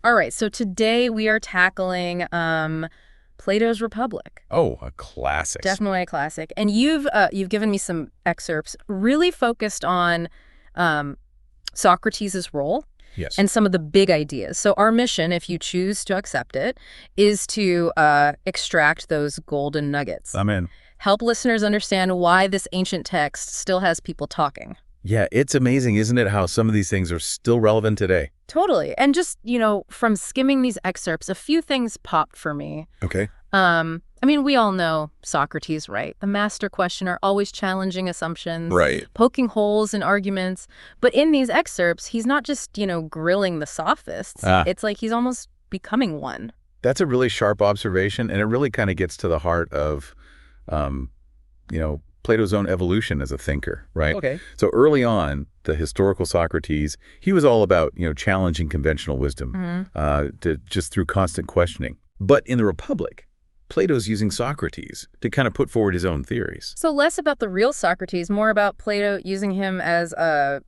All right, so today we are tackling Plato's Republic. Oh, a classic. Definitely a classic. And you've given me some excerpts really focused on Socrates' role Yes. and some of the big ideas. So our mission, if you choose to accept it, is to extract those golden nuggets. I'm in. Help listeners understand why this ancient text still has people talking. Yeah, it's amazing, isn't it, how some of these things are still relevant today? Totally. And just, from skimming these excerpts, a few things popped for me. Okay. We all know Socrates, right? The master questioner, always challenging assumptions, Right. poking holes in arguments. But in these excerpts, he's not just, grilling the sophists. It's like he's almost becoming one. That's a really sharp observation, and it really kind of gets to the heart of, Plato's own evolution as a thinker, right? Okay. So early on, the historical Socrates, he was all about, challenging conventional wisdom just through constant questioning. But in the Republic, Plato's using Socrates to kind of put forward his own theories. So less about the real Socrates, more about Plato using him as a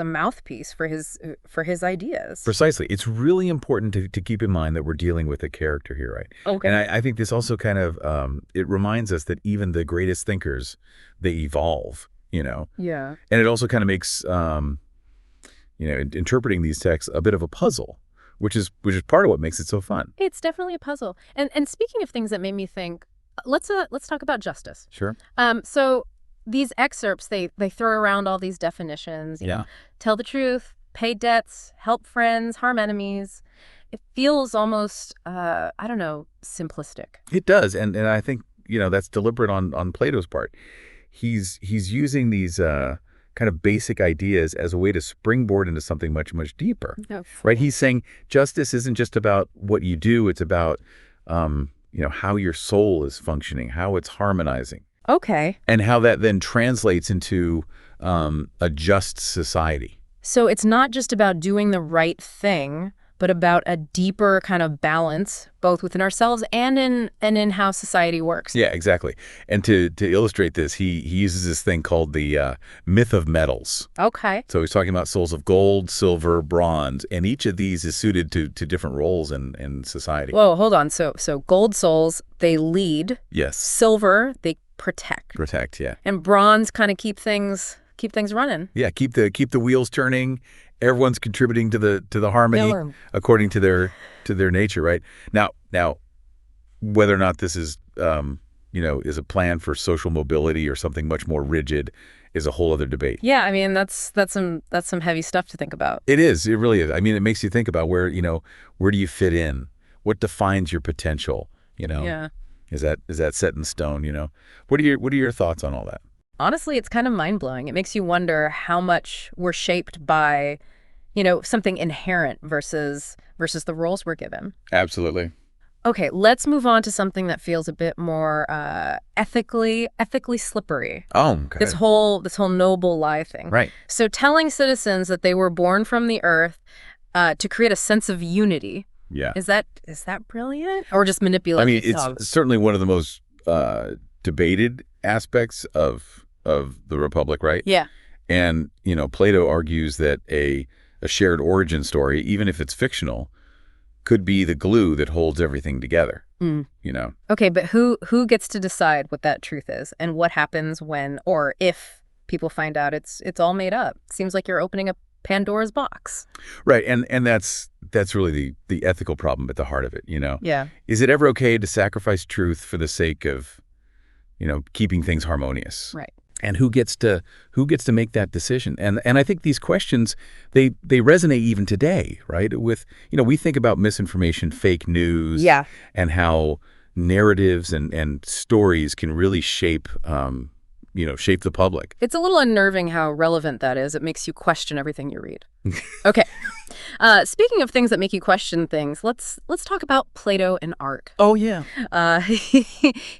mouthpiece for his ideas. Precisely. It's really important to keep in mind that we're dealing with a character here, right? Okay. And I think this also kind of, it reminds us that even the greatest thinkers, they evolve, Yeah. And it also kind of makes, interpreting these texts a bit of a puzzle, which is part of what makes it so fun. It's definitely a puzzle. And speaking of things that made me think, let's talk about justice. Sure. So these excerpts, they throw around all these definitions. You know, tell the truth, pay debts, help friends, harm enemies. It feels almost, simplistic. It does, and I think that's deliberate on Plato's part. He's using these kind of basic ideas as a way to springboard into something much, much deeper. Oh. Right? He's saying justice isn't just about what you do; it's about how your soul is functioning, how it's harmonizing. Okay. And how that then translates into a just society. So it's not just about doing the right thing, but about a deeper kind of balance, both within ourselves and in how society works. Yeah, exactly. And to illustrate this, he uses this thing called the myth of metals. Okay. So he's talking about souls of gold, silver, bronze, and each of these is suited to different roles in society. Whoa, hold on. So gold souls, they lead. Yes. Silver, they protect. Protect, yeah. And bronze kind of keep things running. Yeah, keep the wheels turning. Everyone's contributing to the harmony according to their nature, right? Now, whether or not this is is a plan for social mobility or something much more rigid is a whole other debate. Yeah, that's some heavy stuff to think about. It is. It really is. It makes you think about where do you fit in? What defines your potential? Yeah. Is that set in stone? What are your thoughts on all that? Honestly, it's kind of mind-blowing. It makes you wonder how much we're shaped by, something inherent versus the roles we're given. Absolutely. Okay, let's move on to something that feels a bit more ethically slippery. Oh, okay. This whole noble lie thing. Right. So telling citizens that they were born from the earth to create a sense of unity. Yeah. Is that brilliant or just manipulative? It's certainly one of the most debated aspects of the Republic, right? Yeah. And, Plato argues that a shared origin story, even if it's fictional, could be the glue that holds everything together. Okay, but who gets to decide what that truth is and what happens when or if people find out it's all made up? Seems like you're opening up Pandora's box. Right, and that's really the ethical problem at the heart of it, Yeah. Is it ever okay to sacrifice truth for the sake of, keeping things harmonious? Right. And who gets to make that decision? And I think these questions, they resonate even today, right? With, we think about misinformation, fake news, Yeah. and how narratives and stories can really shape the public. It's a little unnerving how relevant that is. It makes you question everything you read. Okay. Speaking of things that make you question things, let's talk about Plato and art. Oh, yeah.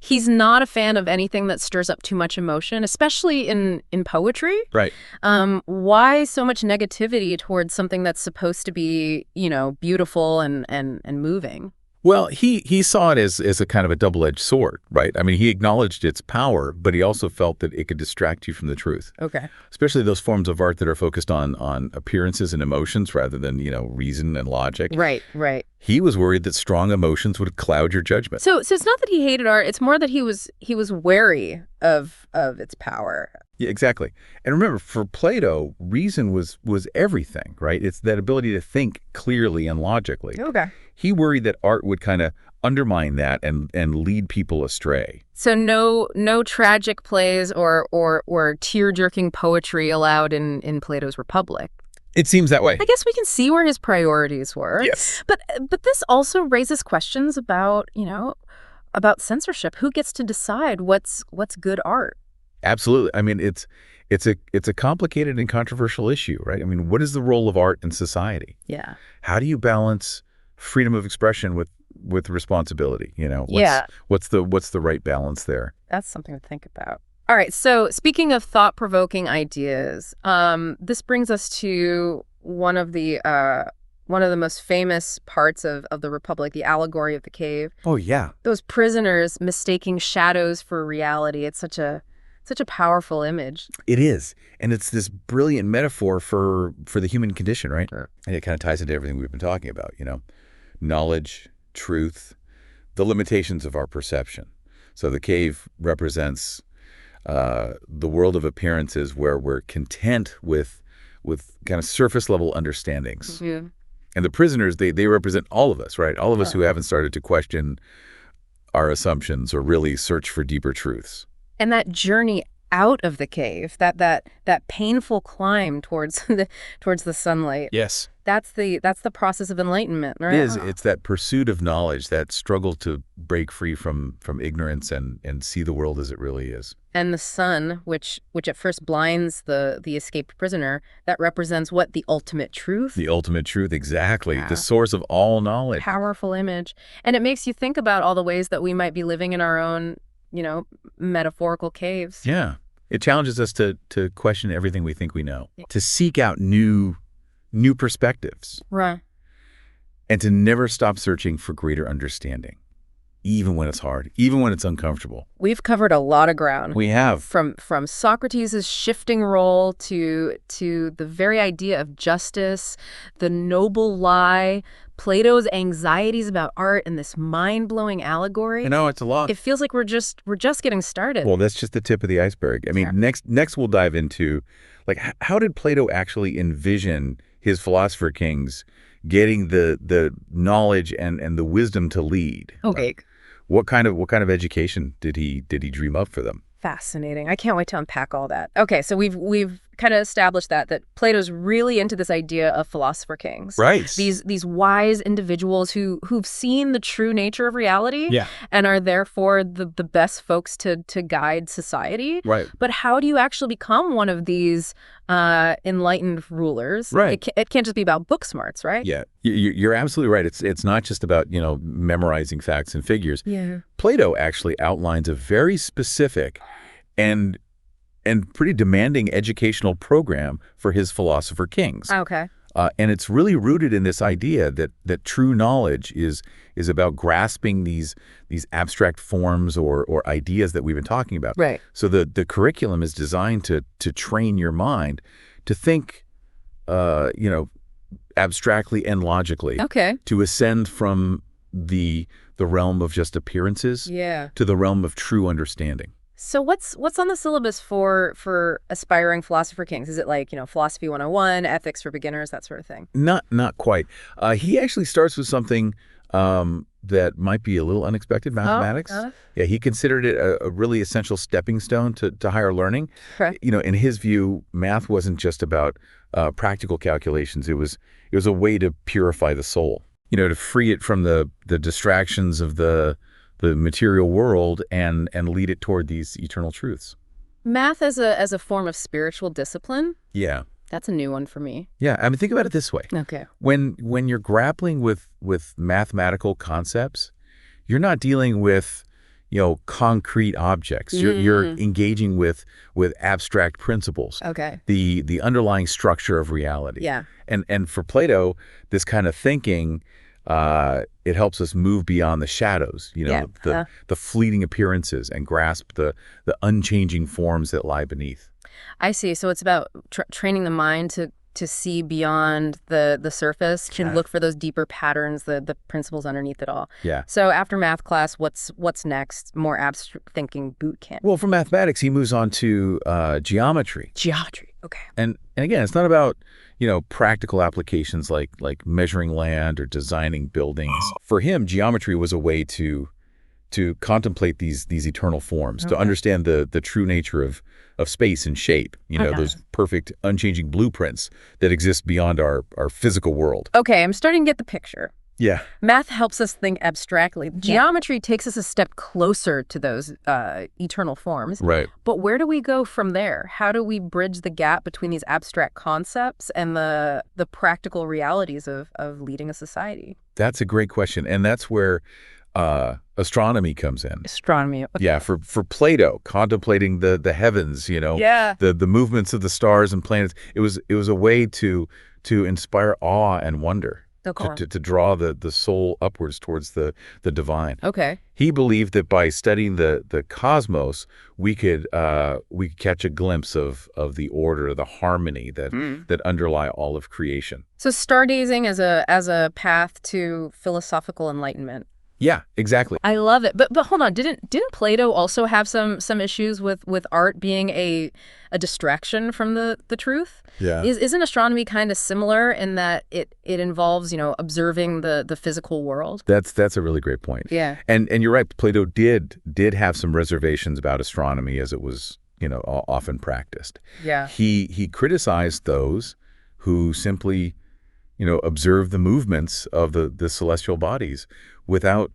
He's not a fan of anything that stirs up too much emotion, especially in poetry. Right. Why so much negativity towards something that's supposed to be, beautiful and moving? Well, he saw it as a kind of a double-edged sword, right? He acknowledged its power, but he also felt that it could distract you from the truth. Okay. Especially those forms of art that are focused on appearances and emotions rather than, reason and logic. Right. He was worried that strong emotions would cloud your judgment. So it's not that he hated art, it's more that he was wary of its power. Yeah, exactly. And remember, for Plato, reason was everything, right? It's that ability to think clearly and logically. Okay. He worried that art would kind of undermine that and lead people astray. So no tragic plays or tear-jerking poetry allowed in Plato's Republic. It seems that way. I guess we can see where his priorities were. Yes. But this also raises questions about, about censorship. Who gets to decide what's good art? Absolutely. I mean, it's a complicated and controversial issue, right? I mean, what is the role of art in society? Yeah. How do you balance freedom of expression with responsibility? What's the right balance there? That's something to think about. All right, so speaking of thought-provoking ideas, this brings us to one of the most famous parts of the Republic, the allegory of the cave. Oh, yeah. Those prisoners mistaking shadows for reality. It's such a powerful image. It is. And it's this brilliant metaphor for the human condition, right? Sure. And it kind of ties into everything we've been talking about, knowledge, truth, the limitations of our perception. So the cave represents the world of appearances where we're content with kind of surface level understandings. Yeah. And the prisoners, they represent all of us, right? All of us who haven't started to question our assumptions or really search for deeper truths. And that journey out of the cave, that painful climb towards the sunlight. Yes. That's the process of enlightenment, right? It is. It's that pursuit of knowledge, that struggle to break free from ignorance and see the world as it really is. And the sun, which at first blinds the escaped prisoner, that represents what? The ultimate truth? The ultimate truth, exactly. Yeah. The source of all knowledge. Powerful image. And it makes you think about all the ways that we might be living in our own, metaphorical caves. Yeah. It challenges us to question everything we think we know, to seek out new perspectives. Right. And to never stop searching for greater understanding, even when it's hard, even when it's uncomfortable. We've covered a lot of ground. We have. From Socrates' shifting role to the very idea of justice, the noble lie, Plato's anxieties about art, and this mind-blowing allegory. It's a lot. It feels like we're just getting started. Well, that's just the tip of the iceberg. I mean, Sure. next we'll dive into, how did Plato actually envision his philosopher-kings getting the knowledge and the wisdom to lead? Okay. What kind of education did he dream up for them? Fascinating. I can't wait to unpack all that. Okay, so we've kind of established that Plato's really into this idea of philosopher-kings. Right. These wise individuals who've seen the true nature of reality. Yeah. And are therefore the best folks to guide society. Right. But how do you actually become one of these enlightened rulers? Right. It can't just be about book smarts, right? Yeah. You're absolutely right. It's not just about, memorizing facts and figures. Yeah. Plato actually outlines a very specific and pretty demanding educational program for his philosopher-kings. Okay. And it's really rooted in this idea that true knowledge is about grasping these abstract forms or ideas that we've been talking about. Right. So the curriculum is designed to train your mind to think, abstractly and logically. Okay. To ascend from the realm of just appearances to the realm of true understanding. So what's on the syllabus for aspiring philosopher-kings? Is it like, philosophy 101, ethics for beginners, that sort of thing? Not quite. He actually starts with something that might be a little unexpected, mathematics. Yeah, he considered it a really essential stepping stone to higher learning. Correct. In his view, math wasn't just about practical calculations. It was a way to purify the soul, to free it from the distractions of the material world and lead it toward these eternal truths. Math as a form of spiritual discipline? Yeah. That's a new one for me. Yeah, I mean, think about it this way. Okay. When you're grappling with mathematical concepts, you're not dealing with, concrete objects. You're engaging with abstract principles. Okay. The underlying structure of reality. Yeah. And for Plato, this kind of thinking, it helps us move beyond the shadows, the fleeting appearances, and grasp the unchanging forms that lie beneath. I see. So it's about training the mind to see beyond the surface, to look for those deeper patterns, the principles underneath it all. Yeah. So after math class, what's next? More abstract thinking boot camp. Well, from mathematics, he moves on to geometry. Geometry. Okay. And again, it's not about, practical applications like measuring land or designing buildings. For him, geometry was a way to contemplate these eternal forms, to understand the true nature of space and shape, those perfect, unchanging blueprints that exist beyond our physical world. Okay, I'm starting to get the picture. Yeah. Math helps us think abstractly. Geometry takes us a step closer to those eternal forms. Right. But where do we go from there? How do we bridge the gap between these abstract concepts and the practical realities of leading a society? That's a great question. And that's where astronomy comes in. Astronomy. Okay. Yeah, for Plato, contemplating the heavens, the movements of the stars and planets. It was a way to inspire awe and wonder. Okay. To draw the soul upwards towards the divine. Okay. He believed that by studying the cosmos, we could catch a glimpse of the order, the harmony that underlie all of creation. So stargazing as a path to philosophical enlightenment. Yeah, exactly. I love it. But hold on, didn't Plato also have some issues with art being a distraction from the truth? Yeah. Isn't astronomy kind of similar in that it involves, observing the physical world? That's a really great point. Yeah. And you're right, Plato did have some reservations about astronomy as it was, often practiced. Yeah. He criticized those who simply, observe the movements of the celestial bodies without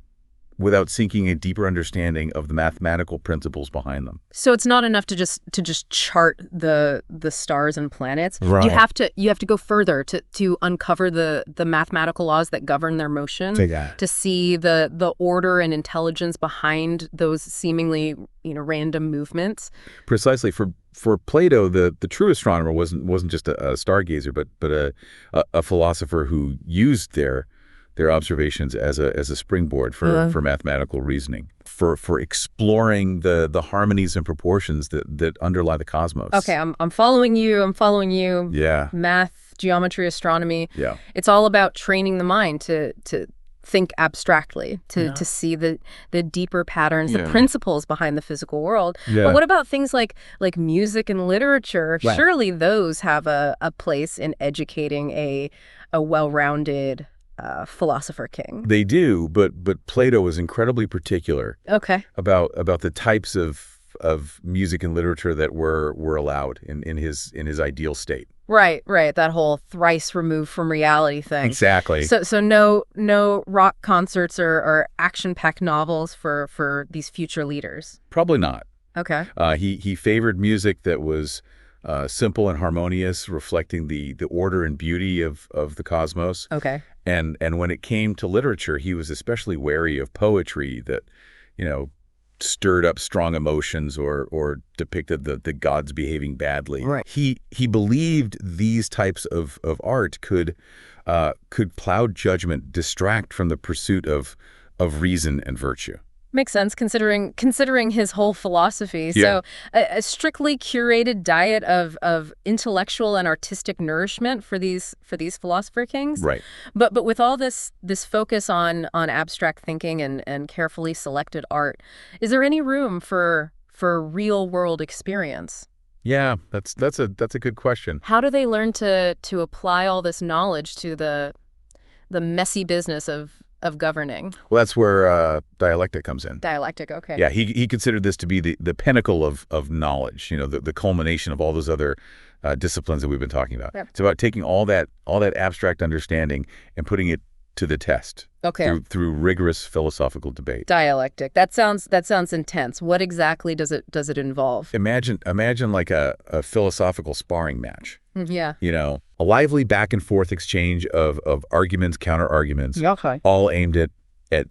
seeking a deeper understanding of the mathematical principles behind them. So it's not enough to just chart the stars and planets. Right. You have to go further to uncover the mathematical laws that govern their motion. To see the order and intelligence behind those seemingly random movements. Precisely. For Plato, the true astronomer wasn't just a stargazer, but a philosopher who used their observations as a springboard for mathematical reasoning, for exploring the harmonies and proportions that underlie the cosmos. Okay, I'm following you. Yeah. Math, geometry, astronomy. Yeah. It's all about training the mind to think abstractly, to see the deeper patterns, the principles behind the physical world. Yeah. But what about things like music and literature? Right. Surely those have a place in educating a well-rounded Philosopher-King. They do, but Plato was incredibly particular about the types of music and literature that were allowed in his ideal state. Right. That whole thrice removed from reality thing. Exactly. So no rock concerts or action-packed novels for these future leaders. Probably not. Okay. He favored music that was simple and harmonious, reflecting the order and beauty of the cosmos. Okay. And when it came to literature, he was especially wary of poetry that, stirred up strong emotions or depicted the gods behaving badly. Right. He believed these types of art could cloud judgment, distract from the pursuit of reason and virtue. Makes sense considering his whole philosophy. Yeah. So a strictly curated diet of intellectual and artistic nourishment for these philosopher-kings. Right. But with all this focus on abstract thinking and carefully selected art, is there any room for real world experience? Yeah, that's a good question. How do they learn to apply all this knowledge to the messy business of governing? Well, that's where dialectic comes in. Dialectic, okay. Yeah, he considered this to be the pinnacle of knowledge, the culmination of all those other disciplines that we've been talking about. Yep. It's about taking all that abstract understanding and putting it to the test. Okay. Through rigorous philosophical debate. Dialectic. That sounds intense. What exactly does it involve? Imagine like a philosophical sparring match. Yeah. A lively back and forth exchange of arguments, counter arguments, Okay. all aimed at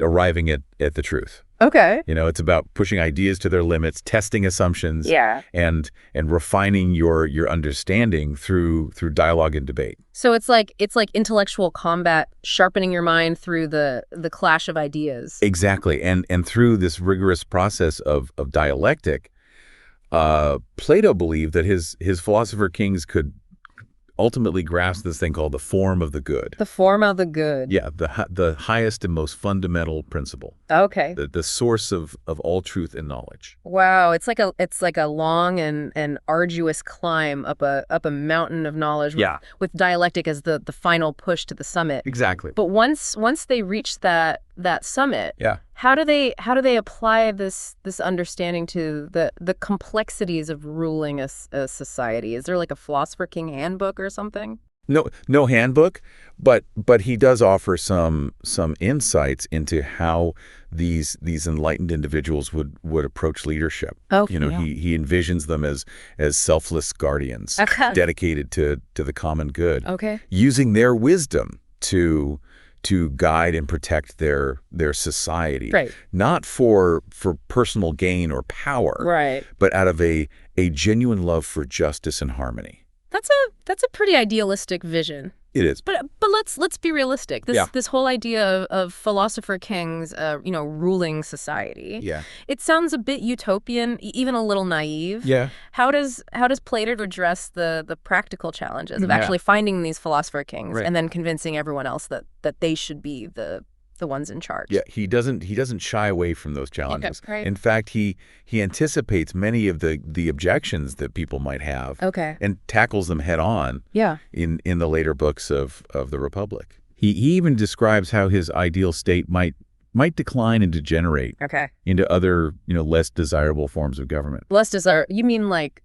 arriving at the truth. Okay. It's about pushing ideas to their limits, testing assumptions, Yeah. and refining your understanding through dialogue and debate. So it's like intellectual combat, sharpening your mind through the clash of ideas. Exactly. And through this rigorous process of dialectic, Plato believed that his philosopher-kings could ultimately grasps this thing called the form of the good. The form of the good. Yeah, the highest and most fundamental principle. Okay. The source of all truth and knowledge. Wow, it's like a long and arduous climb up a mountain of knowledge with dialectic as the final push to the summit. Exactly. But once they reach that summit, how do they apply this understanding to the complexities of ruling a society? Is there like a Philosopher-King handbook or something? No handbook, but he does offer some insights into how these enlightened individuals would approach leadership. Okay. He envisions them as selfless guardians, dedicated to the common good. Okay. Using their wisdom to guide and protect their society. Right. Not for personal gain or power. Right. But out of a genuine love for justice and harmony. That's a pretty idealistic vision. It is. But let's be realistic. This whole idea of Philosopher-King's ruling society. Yeah. It sounds a bit utopian, even a little naive. Yeah. How does Plato address the practical challenges of actually finding these Philosopher-Kings and then convincing everyone else that they should be the ones in charge? Yeah, he doesn't shy away from those challenges. Okay, right. In fact, he anticipates many of the objections that people might have. Okay. And tackles them head on. Yeah. In the later books of the Republic. He even describes how his ideal state might decline and degenerate. Okay. Into other, less desirable forms of government. Less desirable. You mean like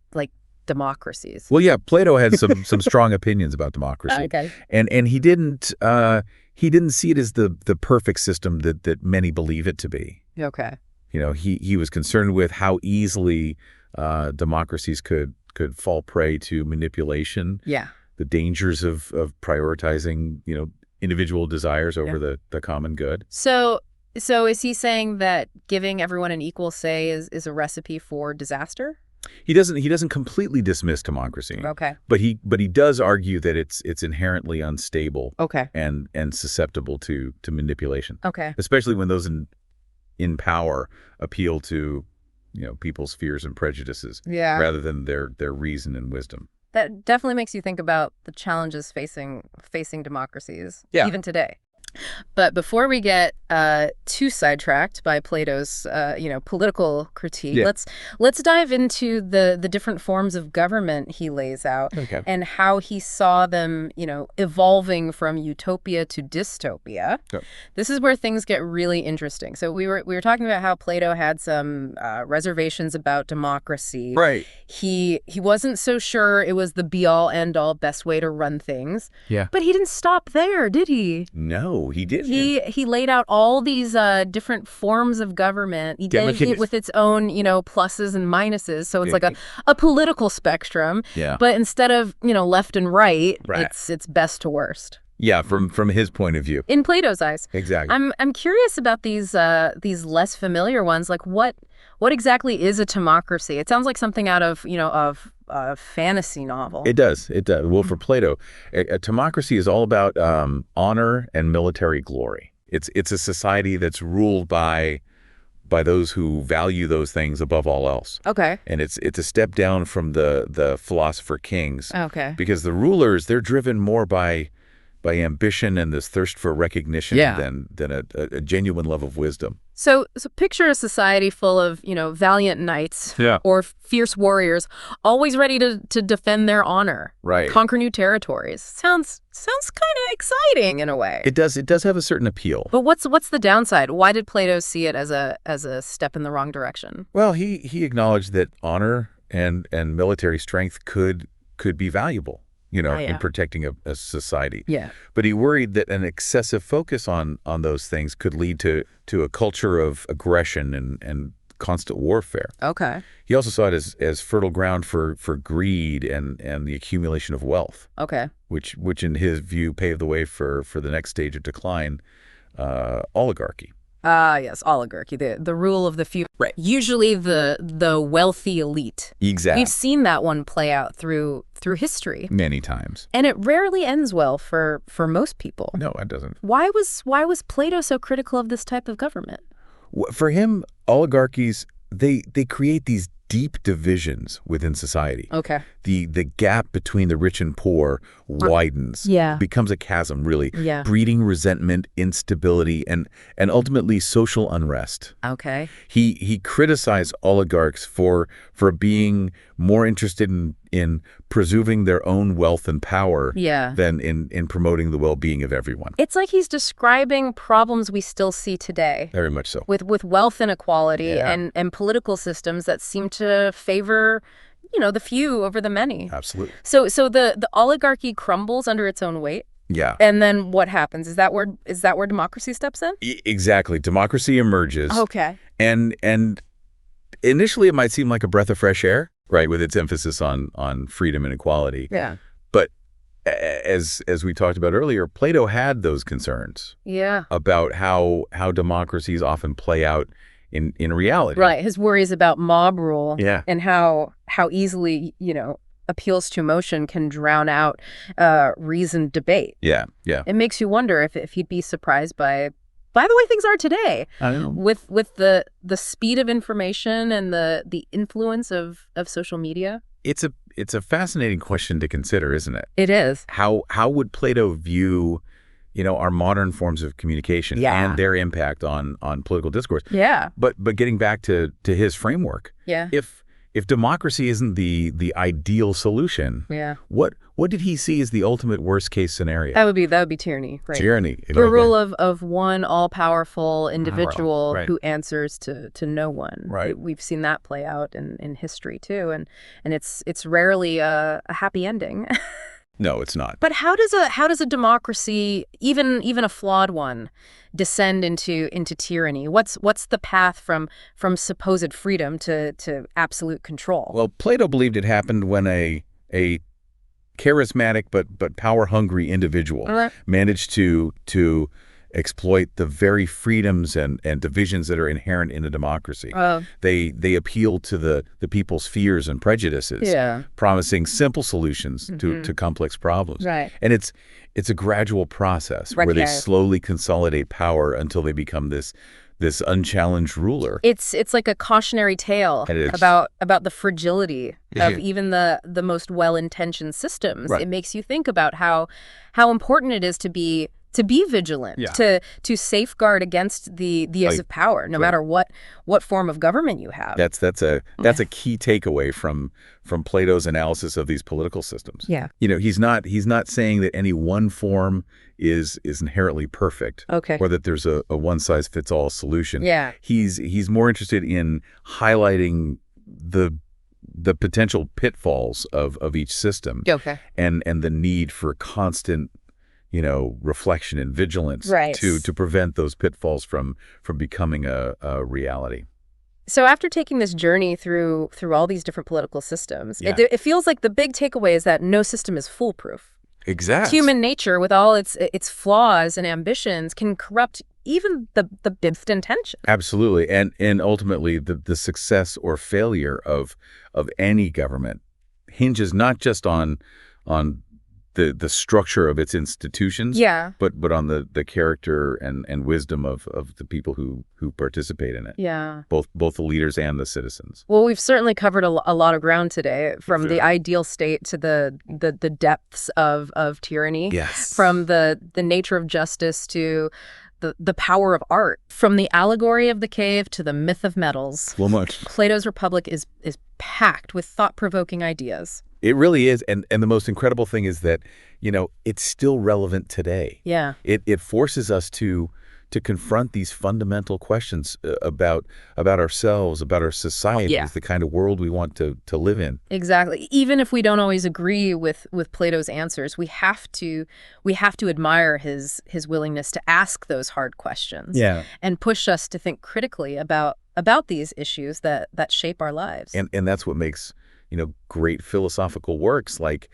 democracies? Well, yeah, Plato had some strong opinions about democracy. Okay. And he didn't see it as the perfect system that many believe it to be. Okay. He was concerned with how easily democracies could fall prey to manipulation. Yeah. The dangers of prioritizing, individual desires over the common good. So is he saying that giving everyone an equal say is a recipe for disaster? He doesn't completely dismiss democracy. Okay. But he does argue that it's inherently unstable. Okay. And susceptible to manipulation. Okay. Especially when those in power appeal to, people's fears and prejudices rather than their reason and wisdom. That definitely makes you think about the challenges facing democracies even today. But before we get too sidetracked by Plato's, political critique, let's dive into the different forms of government he lays out and how he saw them, evolving from utopia to dystopia. Okay. This is where things get really interesting. So we were talking about how Plato had some reservations about democracy. Right. He wasn't so sure it was the be-all, end-all best way to run things. Yeah. But he didn't stop there, did he? No, he didn't. He laid out all these different forms of government. He did it with its own, pluses and minuses. So it's like a political spectrum. Yeah. But instead of, left and right, it's best to worst. Yeah, from his point of view. In Plato's eyes. Exactly. I'm curious about these less familiar ones. Like what exactly is a timocracy? It sounds like something out of, of a fantasy novel. It does. Well, for Plato, a timocracy is all about honor and military glory. It's a society that's ruled by those who value those things above all else. Okay. And it's a step down from the philosopher-kings. Okay. Because the rulers, they're driven more by ambition and this thirst for recognition than a genuine love of wisdom. So picture a society full of, valiant knights or fierce warriors, always ready to defend their honor, conquer new territories. Sounds kind of exciting in a way. It does have a certain appeal. But what's the downside? Why did Plato see it as a step in the wrong direction? Well, he acknowledged that honor and military strength could be valuable. In protecting a society. Yeah. But he worried that an excessive focus on those things could lead to a culture of aggression and constant warfare. Okay. He also saw it as fertile ground for greed and the accumulation of wealth. Okay. Which in his view paved the way for the next stage of decline, oligarchy. Yes, oligarchy, the rule of the few. Right. Usually the wealthy elite. Exactly. We've seen that one play out through history. Many times. And it rarely ends well for most people. No, it doesn't. Why was Plato so critical of this type of government? For him, oligarchies, they create these deep divisions within society. Okay. The gap between the rich and poor widens. Yeah. Becomes a chasm, really. Yeah. Breeding resentment, instability, and ultimately social unrest. Okay. He criticized oligarchs for being more interested in preserving their own wealth and power than in promoting the well-being of everyone. It's like he's describing problems we still see today. Very much so. With wealth inequality and political systems that seem to favor, the few over the many. Absolutely. So the oligarchy crumbles under its own weight. Yeah. And then what happens? Is that where democracy steps in? Exactly. Democracy emerges. Okay. And initially it might seem like a breath of fresh air, right, with its emphasis on freedom and equality. Yeah. But as we talked about earlier, Plato had those concerns. Yeah. About how democracies often play out in reality. Right. His worries about mob rule. Yeah. And how easily, appeals to emotion can drown out reasoned debate. Yeah. Yeah. It makes you wonder if he'd be surprised by the way things are today. I don't know. With the speed of information and the influence of social media. It's a fascinating question to consider, isn't it? It is. How would Plato view, our modern forms of communication and their impact on political discourse? Yeah. But getting back to his framework, if democracy isn't the ideal solution, what did he see as the ultimate worst case scenario? That would be tyranny, right? Tyranny. The rule of one all-powerful individual right. who answers to no one. Right. We've seen that play out in history too, and it's rarely a happy ending. No, it's not. But how does a democracy, even a flawed one, descend into tyranny? What's the path from supposed freedom to absolute control? Well, Plato believed it happened when a charismatic but power-hungry individual managed to exploit the very freedoms and divisions that are inherent in a democracy. They appeal to the people's fears and prejudices, promising simple solutions to complex problems. Right. And it's a gradual process where they slowly consolidate power until they become this unchallenged ruler. It's like a cautionary tale about the fragility of even the most well-intentioned systems. Right. It makes you think about how important it is to be vigilant, to safeguard against the abuse of power, no matter what form of government you have. That's a key takeaway from Plato's analysis of these political systems. Yeah. He's not saying that any one form is inherently perfect, or that there's a one-size-fits-all solution. Yeah. He's more interested in highlighting the potential pitfalls of each system. Okay. And the need for constant reflection and vigilance to prevent those pitfalls from becoming a reality. So after taking this journey through all these different political systems, it feels like the big takeaway is that no system is foolproof. Exactly. Human nature, with all its flaws and ambitions, can corrupt even the best intention. Absolutely. And ultimately, the success or failure of any government hinges not just on the structure of its institutions, but on the character and wisdom of the people who participate in it. Yeah. Both the leaders and the citizens. Well, we've certainly covered a lot of ground today, from the ideal state to the depths of tyranny. Yes. From the nature of justice to the power of art, from the allegory of the cave to the myth of metals. Well, much. Plato's Republic is packed with thought-provoking ideas. It really is, and the most incredible thing is that, it's still relevant today. Yeah. It forces us to confront these fundamental questions about ourselves, about our societies, the kind of world we want to live in. Exactly. Even if we don't always agree with Plato's answers, we have to admire his willingness to ask those hard questions. Yeah. And push us to think critically about these issues that shape our lives. And that's what makes great philosophical works like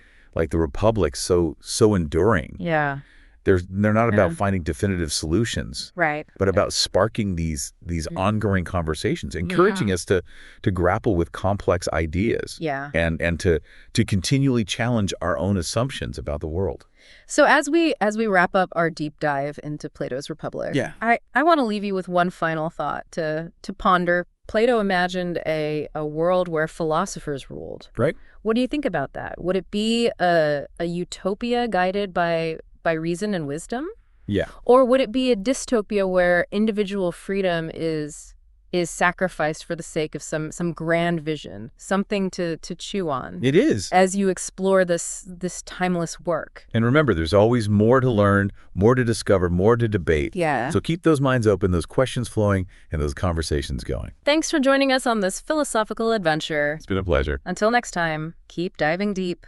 the Republic so enduring. Yeah. They're not about finding definitive solutions, right? But about sparking these ongoing conversations, encouraging us to grapple with complex ideas, and to continually challenge our own assumptions about the world. So as we wrap up our deep dive into Plato's Republic, I want to leave you with one final thought to ponder. Plato imagined a world where philosophers ruled. Right. What do you think about that? Would it be a utopia guided by reason and wisdom? Yeah. Or would it be a dystopia where individual freedom is sacrificed for the sake of some grand vision, something to chew on? It is. As you explore this timeless work. And remember, there's always more to learn, more to discover, more to debate. Yeah. So keep those minds open, those questions flowing, and those conversations going. Thanks for joining us on this philosophical adventure. It's been a pleasure. Until next time, keep diving deep.